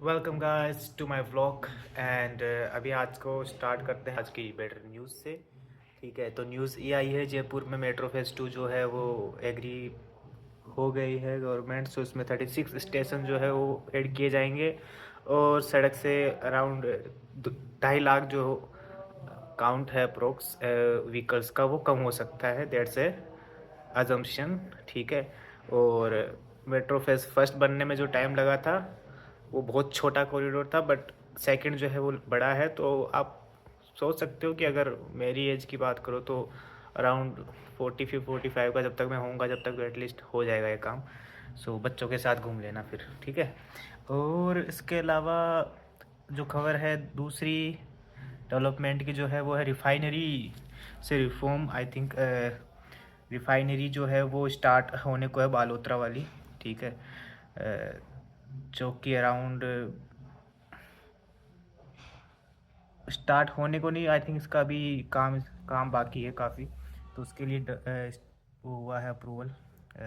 Welcome guys to my vlog and अभी आज को स्टार्ट करते हैं आज की बेटर न्यूज़ से। ठीक है, तो न्यूज़ ये आई है जयपुर में मेट्रो फेज़ 2 जो है वो एग्री हो गई है गवर्नमेंट से। उसमें 36 स्टेशन जो है वो ऐड किए जाएंगे और सड़क से अराउंड 2.5 लाख जो काउंट है अप्रोक्स व्हीकल्स का वो कम हो सकता है। That's a assumption. ठीक है, और मेट्रो फेज़ फर्स्ट बनने में जो टाइम लगा था वो बहुत छोटा कॉरिडोर था, बट सेकंड जो है वो बड़ा है। तो आप सोच सकते हो कि अगर मेरी एज की बात करो तो अराउंड 45 का जब तक मैं होऊंगा, जब तक तो एटलीस्ट हो जाएगा ये काम। सो बच्चों के साथ घूम लेना फिर। ठीक है, और इसके अलावा जो खबर है दूसरी डेवलपमेंट की जो है वो है रिफाइनरी से रिफॉर्म। आई थिंक रिफाइनरी जो है वो स्टार्ट होने को है बालोतरा वाली। ठीक है, जो कि अराउंड स्टार्ट होने को नहीं, आई थिंक इसका अभी काम काम बाकी है काफ़ी। तो उसके लिए वो हुआ है अप्रूवल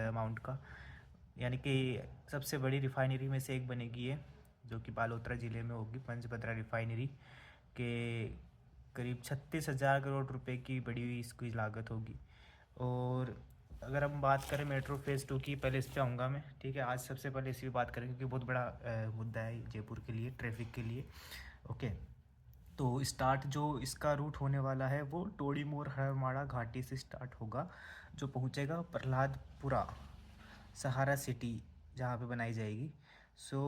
अमाउंट का, यानी कि सबसे बड़ी रिफाइनरी में से एक बनेगी ये, जो कि बालोतरा ज़िले में होगी। पंचभद्रा रिफाइनरी के करीब 36,000 करोड़ रुपए की बड़ी हुई इसकी लागत होगी। और अगर हम बात करें मेट्रो फेज़ 2 की, पहले इस पे आऊँगा मैं। ठीक है, आज सबसे पहले इसी पे बात करेंगे क्योंकि बहुत बड़ा मुद्दा है जयपुर के लिए, ट्रैफिक के लिए। ओके, तो स्टार्ट जो इसका रूट होने वाला है वो टोड़ी मोर हरमाड़ा घाटी से स्टार्ट होगा, जो पहुंचेगा प्रहलादपुरा सहारा सिटी, जहाँ पे बनाई जाएगी। सो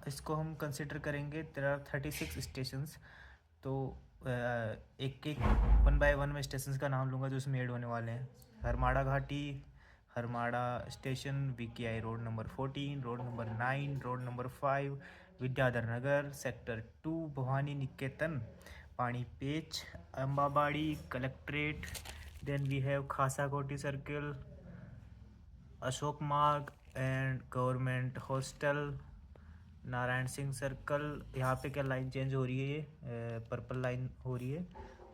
इसको हम कंसिडर करेंगे। There are 36 stations. तो एक एक 1 बाय 1 में स्टेशन का नाम लूँगा जो इसमें ऐड होने वाले हैं। Harmada Ghati, Harmada station, VKI road number 14, road number 9, road number 5, Vidyadhar Nagar, sector 2, Bhawani Niketan, Pani Pech, Ambabari, collectorate. Then we have Khasakothi circle, Ashok Marg and government hostel, Narayan Singh circle. यहाँ पे क्या लाइन चेंज हो रही है, ये पर्पल लाइन हो रही है।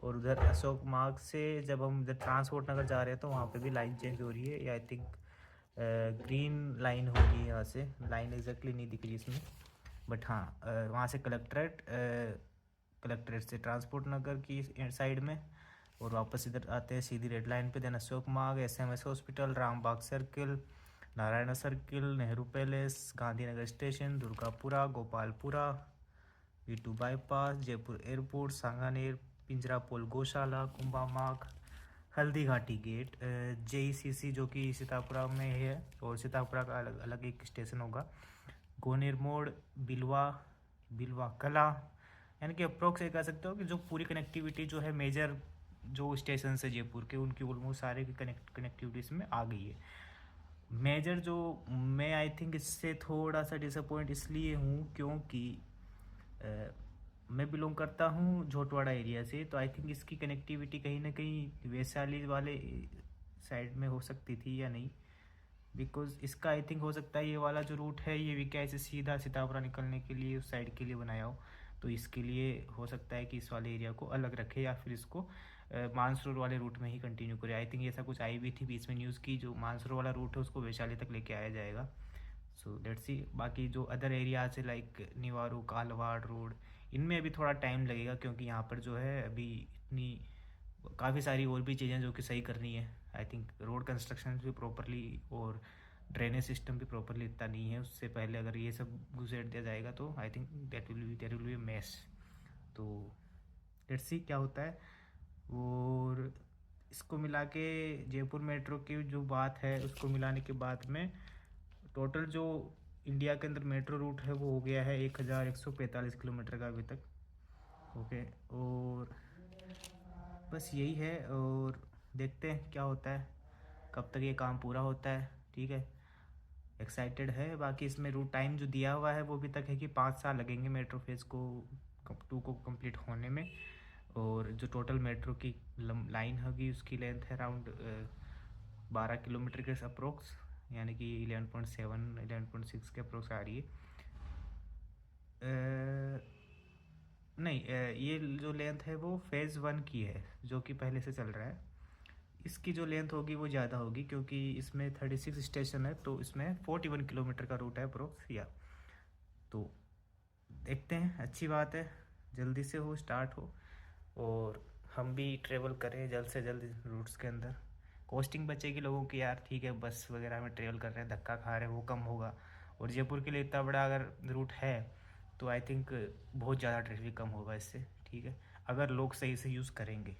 और उधर अशोक मार्ग से जब हम इधर ट्रांसपोर्ट नगर जा रहे हैं तो वहाँ पे भी लाइन चेंज हो रही है। ये आई थिंक ग्रीन लाइन होगी। यहाँ से लाइन एग्जैक्टली नहीं दिख रही इसमें, बट हाँ वहाँ से कलेक्ट्रेट, कलेक्ट्रेट से ट्रांसपोर्ट नगर की साइड में, और वापस इधर आते हैं सीधी रेड लाइन पे। Then Ashok Marg, SMS Hospital, Rambagh Circle, Narayan Circle, Nehru Palace, Gandhinagar Station, Durgapura, Gopalpura, V2 bypass, Jaipur Airport, Sanganer, Pinjrapole Gaushala, Kumbha मार्ग, हल्दी घाटी गेट, JECC जो कि सीतापुरा में है, और सीतापुरा का अलग अलग एक स्टेशन होगा, गोनेर मोड़, बिलवा, बिलवा कला। यानी कि अप्रोक्स ये कह सकते हो कि जो पूरी कनेक्टिविटी जो है मेजर जो स्टेशन है जयपुर के, उनकी ऑलमोस्ट सारे की कनेक्टिविटी इसमें आ गई है। मेजर जो मैं आई थिंक इससे थोड़ा सा डिसअपॉइंट इसलिए हूँ क्योंकि मैं बिलोंग करता हूँ झोटवाड़ा एरिया से। तो आई थिंक इसकी कनेक्टिविटी कहीं ना कहीं वैशाली वाले साइड में हो सकती थी या नहीं, बिकॉज इसका आई थिंक हो सकता है ये वाला जो रूट है ये वीकेआई से सीधा सीतापुरा निकलने के लिए उस साइड के लिए बनाया हो। तो इसके लिए हो सकता है कि इस वाले एरिया को अलग रखे या फिर इसको मानसरोवर वाले रूट में ही कंटिन्यू करे। आई थिंक ऐसा कुछ आई भी थी बीच में न्यूज़ की, जो मानसरोवर वाला रूट है उसको वैशाली तक लेके आया जाएगा। So let's see. बाकी जो अदर एरियाज है लाइक निवारू, कालवाड़ रोड, इनमें अभी थोड़ा टाइम लगेगा क्योंकि यहाँ पर जो है अभी इतनी काफ़ी सारी और भी चीज़ें जो कि सही करनी है। आई थिंक रोड कंस्ट्रक्शन भी प्रॉपरली और ड्रेनेज सिस्टम भी प्रॉपरली इतना नहीं है। उससे पहले अगर ये सब घुसेड़ दिया जाएगा तो I think that will be mess. तो लेट्स सी क्या होता है। और इसको मिला के जयपुर मेट्रो की जो बात है उसको मिलाने के बाद में टोटल जो इंडिया के अंदर मेट्रो रूट है वो हो गया है 1145 किलोमीटर का अभी तक। ओके, और बस यही है। और देखते हैं क्या होता है, कब तक ये काम पूरा होता है। ठीक है, एक्साइटेड है। बाकी इसमें रूट टाइम जो दिया हुआ है वो अभी तक है कि 5 साल लगेंगे मेट्रो फेज़ को 2 को कंप्लीट होने में। और जो टोटल मेट्रो की लाइन होगी उसकी लेंथ है अराउंड 12 किलोमीटर के अप्रोक्स, यानी कि 11.7 11.6 के अप्रोक्स आ रही है। नहीं, ये जो लेंथ है वो फेज़ 1 की है जो कि पहले से चल रहा है। इसकी जो लेंथ होगी वो ज़्यादा होगी क्योंकि इसमें 36 स्टेशन है, तो इसमें 41 किलोमीटर का रूट है अप्रोक्स। या तो देखते हैं, अच्छी बात है, जल्दी से हो, स्टार्ट हो और हम भी ट्रेवल करें जल्द से जल्द रूट्स के अंदर। कॉस्टिंग बचेगी लोगों की यार, ठीक है, बस वगैरह में ट्रेवल कर रहे हैं, धक्का खा रहे हैं, वो कम होगा। और जयपुर के लिए इतना बड़ा अगर रूट है तो आई थिंक बहुत ज़्यादा ट्रैफिक कम होगा इससे, ठीक है, अगर लोग सही से यूज़ करेंगे,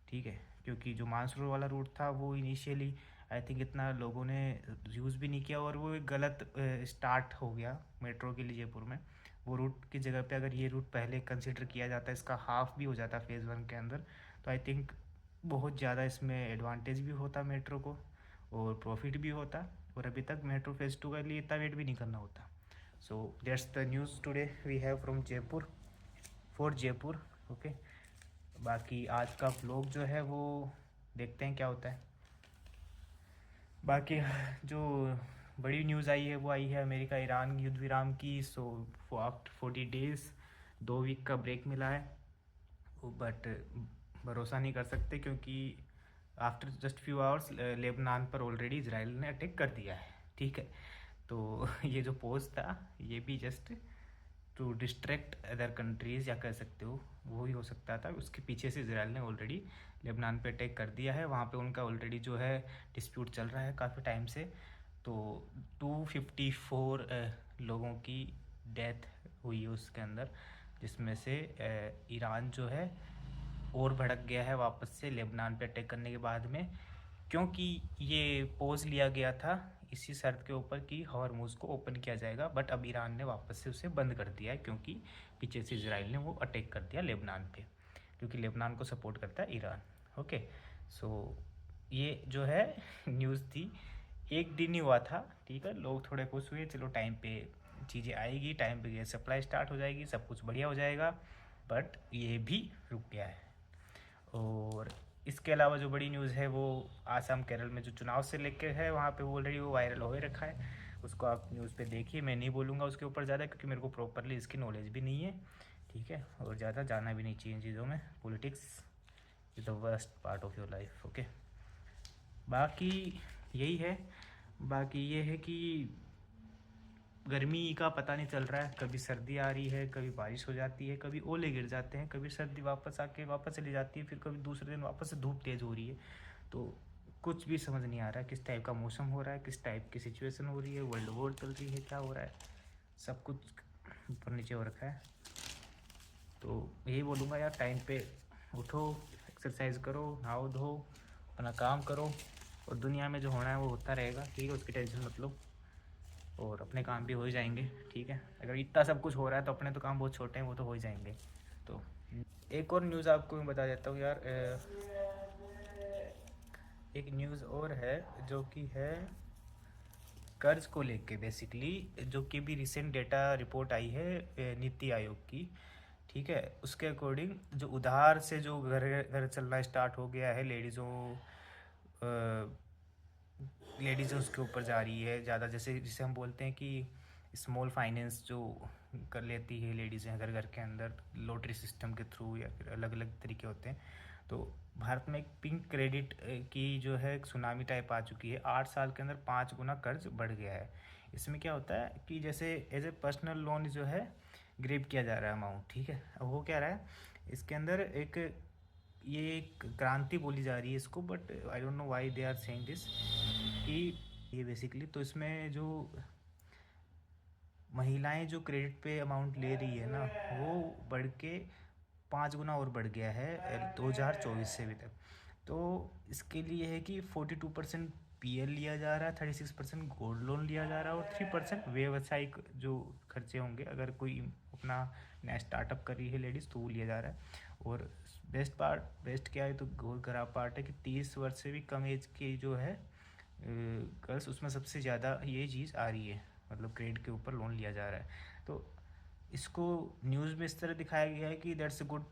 ठीक है। क्योंकि जो मानसरोवर वाला रूट था वो इनिशियली आई थिंक इतना लोगों ने यूज़ भी नहीं किया और वो एक गलत स्टार्ट हो गया मेट्रो के लिए जयपुर में। वो रूट की जगह पे अगर ये रूट पहले कंसिडर किया जाता, इसका हाफ भी हो जाता फेज़ 1 के अंदर, तो आई थिंक बहुत ज़्यादा इसमें एडवांटेज भी होता मेट्रो को और प्रॉफिट भी होता। और अभी तक मेट्रो फेज़ 2 के लिए इतना वेट भी नहीं करना होता। So that's the news today we have from Jaipur, for Jaipur, okay. बाकी आज का व्लॉग जो है वो देखते हैं क्या होता है। बाकी जो बड़ी न्यूज़ आई है वो आई है अमेरिका ईरान युद्ध विराम की। सो आफ्टर 40 डेज 2 वीक का ब्रेक मिला है, बट भरोसा नहीं कर सकते क्योंकि after just few hours Lebanon पर ऑलरेडी इसराइल ने अटैक कर दिया है, ठीक है। तो ये जो पोस्ट था ये भी just to distract other countries या कह सकते हो वो ही हो सकता था। उसके पीछे से इसराइल ने ऑलरेडी लेबनान पे अटैक कर दिया है, वहाँ पे उनका ऑलरेडी जो है डिस्प्यूट चल रहा है काफ़ी टाइम से। तो 254 लोगों की डेथ हुई है उसके अंदर, जिसमें से ईरान जो है और भड़क गया है वापस से लेबनान पे अटैक करने के बाद में, क्योंकि ये पोज लिया गया था इसी शर्त के ऊपर कि हॉर्मुज़ को ओपन किया जाएगा, बट अब ईरान ने वापस से उसे बंद कर दिया है क्योंकि पीछे से इजराइल ने वो अटैक कर दिया लेबनान पे, क्योंकि लेबनान को सपोर्ट करता है ईरान, ओके। सो ये जो है न्यूज़ थी, एक दिन ही हुआ था, ठीक है, लोग थोड़े खुश हुए, चलो टाइम पे चीज़ें आएगी, टाइम पे गैस सप्लाई स्टार्ट हो जाएगी, सब कुछ बढ़िया हो जाएगा, बट ये भी रुक गया है। और इसके अलावा जो बड़ी न्यूज़ है वो आसाम केरल में जो चुनाव से लेके है वहाँ पे वो ऑलरेडी वो वायरल हो ही रखा है, उसको आप न्यूज़ पे देखिए। मैं नहीं बोलूँगा उसके ऊपर ज़्यादा क्योंकि मेरे को प्रॉपरली इसकी नॉलेज भी नहीं है, ठीक है, और ज़्यादा जाना भी नहीं चाहिए इन चीज़ों में। Politics is the worst part of your life, okay. बाकी यही है, बाकी ये है कि गर्मी का पता नहीं चल रहा है, कभी सर्दी आ रही है, कभी बारिश हो जाती है, कभी ओले गिर जाते हैं, कभी सर्दी वापस आके वापस चली जाती है, फिर कभी दूसरे दिन वापस से धूप तेज़ हो रही है। तो कुछ भी समझ नहीं आ रहा है किस टाइप का मौसम हो रहा है, किस टाइप की सिचुएशन हो रही है, वर्ल्ड वॉर चल रही है, क्या हो रहा है, सब कुछ ऊपर नीचे हो रखा है। तो यही बोलूँगा यार, टाइम पे उठो, एक्सरसाइज करो, नहाओ धो, अपना काम करो, और दुनिया में जो होना है वो होता रहेगा, ठीक है, उसकी टेंशन मत लो, और अपने काम भी हो ही जाएंगे, ठीक है। अगर इतना सब कुछ हो रहा है तो अपने तो काम बहुत छोटे हैं, वो तो हो ही जाएंगे। तो एक और न्यूज़ आपको मैं बता देता हूँ यार, एक न्यूज़ और है जो कि है कर्ज को लेके बेसिकली, जो कि भी रिसेंट डेटा रिपोर्ट आई है नीति आयोग की, ठीक है। उसके अकॉर्डिंग जो उधार से जो घर घर चलना स्टार्ट हो गया है, लेडीज़ उसके ऊपर जा रही है ज़्यादा, जैसे जिसे हम बोलते हैं कि स्मॉल फाइनेंस जो कर लेती है लेडीज़ें घर घर के अंदर लॉटरी सिस्टम के थ्रू, या फिर अलग अलग तरीके होते हैं। तो भारत में एक पिंक क्रेडिट की जो है एक सुनामी टाइप आ चुकी है, 8 साल के अंदर 5 गुना कर्ज बढ़ गया है। इसमें क्या होता है कि जैसे एज ए पर्सनल लोन जो है ग्रेप किया जा रहा है अमाउंट, ठीक है। अब हो क्या रहा है इसके अंदर, ये एक क्रांति बोली जा रही है इसको, but I don't know why they are saying this, कि ये बेसिकली तो इसमें जो महिलाएं जो क्रेडिट पे अमाउंट ले रही है ना, वो बढ़ के 5 गुना और बढ़ गया है 2024 से अभी तक। तो इसके लिए है कि 42% पीएल लिया जा रहा है, 36% गोल्ड लोन लिया जा रहा है, और 3% व्यवसायिक जो खर्चे होंगे अगर कोई अपना नया स्टार्टअप कर रही है लेडीज़ तो वो लिया जा रहा है। और बेस्ट क्या है तो बहुत खराब पार्ट है कि 30 वर्ष से भी कम एज की जो है गर्ल्स, उसमें सबसे ज़्यादा ये चीज़ आ रही है, मतलब क्रेडिट के ऊपर लोन लिया जा रहा है। तो इसको न्यूज़ में इस तरह दिखाया गया है कि that's a good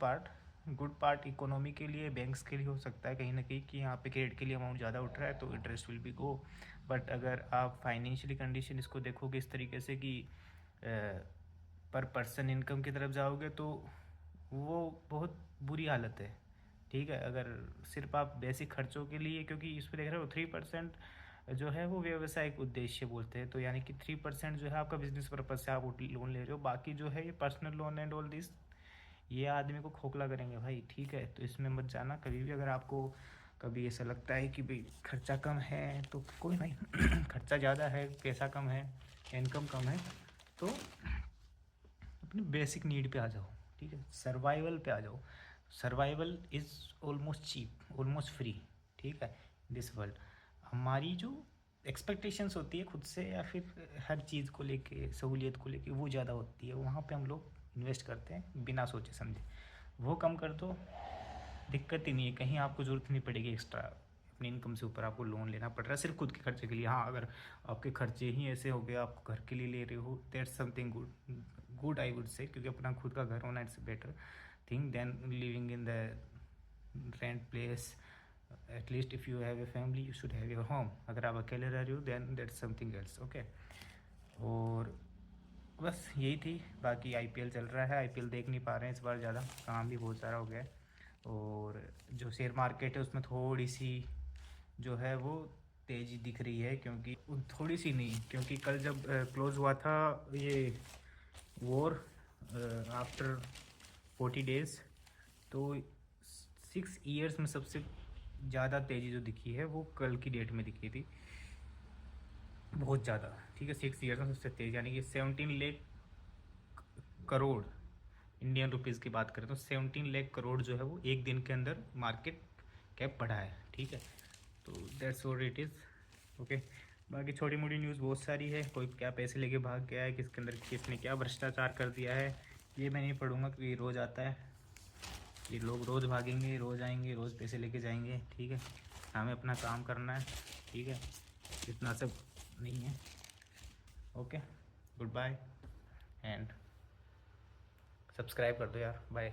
part economy के लिए, बैंक्स के लिए हो सकता है कहीं ना कहीं कि यहाँ पे क्रेडिट के लिए अमाउंट ज़्यादा उठ रहा है तो interest will be go. But अगर आप फाइनेंशियली कंडीशन इसको देखोगे इस तरीके से कि पर पर्सन इनकम की तरफ जाओगे तो वो बहुत बुरी हालत है, ठीक है। अगर सिर्फ आप बेसिक खर्चों के लिए, क्योंकि इस पर देख रहे हो 3% जो है वो व्यवसायिक उद्देश्य बोलते हैं। तो यानी कि 3% जो है आपका बिजनेस पर्पज से आप लोन ले रहे हो, बाकी जो है ये personal loan and all this ये आदमी को खोखला करेंगे भाई, ठीक है। तो इसमें मत जाना कभी भी। अगर आपको कभी ऐसा लगता है कि भाई खर्चा कम है तो कोई नहीं खर्चा ज़्यादा है, पैसा कम है, इनकम कम है, तो अपनी बेसिक नीड पे आ जाओ, ठीक है, सर्वाइवल पे आ जाओ। Survival is almost cheap, almost free, ठीक है, दिस वर्ल्ड। हमारी जो एक्सपेक्टेशंस होती है खुद से या फिर हर चीज़ को लेके, सहूलियत को लेके, वो ज़्यादा होती है। वहाँ पे हम लोग इन्वेस्ट करते हैं बिना सोचे समझे। वो कम कर दो, दिक्कत ही नहीं है, कहीं आपको ज़रूरत नहीं पड़ेगी एक्स्ट्रा अपनी इनकम से ऊपर आपको लोन लेना पड़ रहा है सिर्फ खुद के खर्चे के लिए। हाँ, अगर आपके खर्चे ही ऐसे हो गए, आपको घर के लिए ले रहे हो, that's something good I would say, क्योंकि अपना खुद का घर होना it's better thing than living in the rent place. At least if you have a family you should have your home. अगर आप अकेले रह रहे हो then that's something else, okay. और बस यही थी। बाकी आईपीएल चल रहा है, आईपीएल देख नहीं पा रहे हैं इस बार, ज़्यादा काम भी बहुत सारा हो गया है। और जो शेयर मार्केट है उसमें थोड़ी सी जो है वो तेज़ी दिख रही है, क्योंकि थोड़ी सी नहीं, क्योंकि कल जब क्लोज़ हुआ था ये वॉर आफ्टर 40 डेज़, तो 6 ईयर्स में सबसे ज़्यादा तेज़ी जो दिखी है वो कल की डेट में दिखी थी, बहुत ज़्यादा, ठीक है। 6 ईयर्स में सबसे तेज़, यानी कि 17 लाख करोड़ इंडियन रुपीज़ की बात करें तो 17 लाख करोड़ जो है वो एक दिन के अंदर मार्केट कैप बढ़ा है, ठीक है। तो that's what it is, okay. बाकी छोटी मोटी न्यूज़ बहुत सारी है, कोई क्या पैसे लेके भाग गया है, किसके अंदर किसने क्या भ्रष्टाचार कर दिया है, ये मैं नहीं पढ़ूंगा क्योंकि ये रोज़ आता है। ये लोग रोज़ भागेंगे, रोज़ आएंगे, रोज़ पैसे लेके जाएंगे, ठीक है। हमें अपना काम करना है, ठीक है, इतना सब नहीं है, okay. Good bye and subscribe कर दो यार, बाय।